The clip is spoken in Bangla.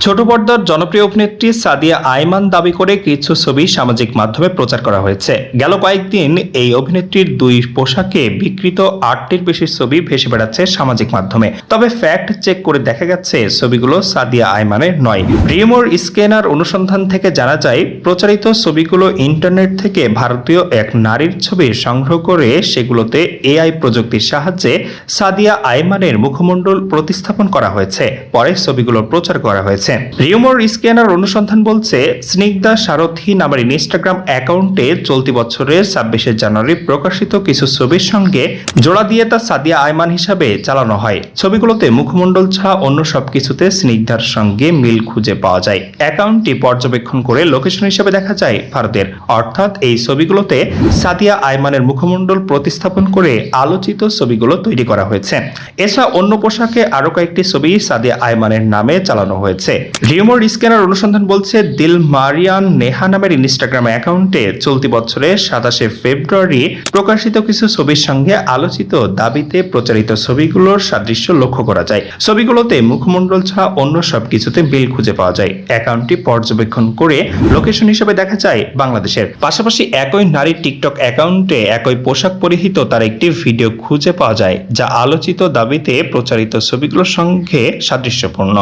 ছোট পর্দার জনপ্রিয় অভিনেত্রী সাদিয়া আইমান দাবি করে কিছু ছবি সামাজিক মাধ্যমে প্রচার করা হয়েছে। গেল কয়েকদিন এই অভিনেত্রীর দুই পোশাকে বিকৃত 8টির বেশি ছবি ভেসে বেড়াচ্ছে সামাজিক মাধ্যমে। তবে ফ্যাক্ট চেক করে দেখা গেছে ছবিগুলো সাদিয়া আইমানের নয়। রিউমার স্ক্যানার অনুসন্ধান থেকে জানা যায়, প্রচারিত ছবিগুলো ইন্টারনেট থেকে ভারতীয় এক নারীর ছবি সংগ্রহ করে সেগুলোতে এআই প্রযুক্তির সাহায্যে সাদিয়া আইমানের মুখমণ্ডল প্রতিস্থাপন করা হয়েছে। পরে ছবিগুলো প্রচার করা হয়েছে। রিউমার স্ক্যানার অনুসন্ধান বলছে, স্নিগ্ধা সারথী নামের ইনস্টাগ্রাম অ্যাকাউন্টে চলতি বছরের 26শে জানুয়ারি প্রকাশিত কিছু ছবির সঙ্গে জোড়া দিয়ে তা সাদিয়া আইমান হিসাবে চালানো হয়। ছবিগুলোতে মুখমণ্ডল ছাড়া অন্য সবকিছুতে স্নিগ্ধার সঙ্গে মিল খুঁজে পাওয়া যায়। অ্যাকাউন্টটি পর্যবেক্ষণ করে লোকেশন হিসেবে দেখা যায় ভারতের, অর্থাৎ এই ছবিগুলোতে সাদিয়া আইমানের মুখমণ্ডল প্রতিস্থাপন করে আলোচিত ছবিগুলো তৈরি করা হয়েছে। এছাড়া অন্য পোশাকে আরো কয়েকটি ছবি সাদিয়া আইমানের নামে চালানো হয়েছে। রিউমার স্ক্যানার অনুসন্ধান বলছে, দিল মারিয়ান নেহা নামের ইনস্টাগ্রাম অ্যাকাউন্টে চলতি বছরের 27শে ফেব্রুয়ারি প্রকাশিত কিছু ছবির সঙ্গে আলোচিত দাবিতে প্রচারিত ছবিগুলোর সাদৃশ্য লক্ষ্য করা যায়। ছবিগুলোতে মুখমণ্ডল ছাড়া অন্য সবকিছুতে মিল খুঁজে পাওয়া যায়। অ্যাকাউন্টটি পর্যবেক্ষণ করে লোকেশন হিসেবে দেখা যায় বাংলাদেশের। পাশাপাশি একই নারীর টিকটক অ্যাকাউন্টে একই পোশাক পরিহিত তার একটি ভিডিও খুঁজে পাওয়া যায়, যা আলোচিত দাবিতে প্রচারিত ছবিগুলোর সঙ্গে সাদৃশ্যপূর্ণ।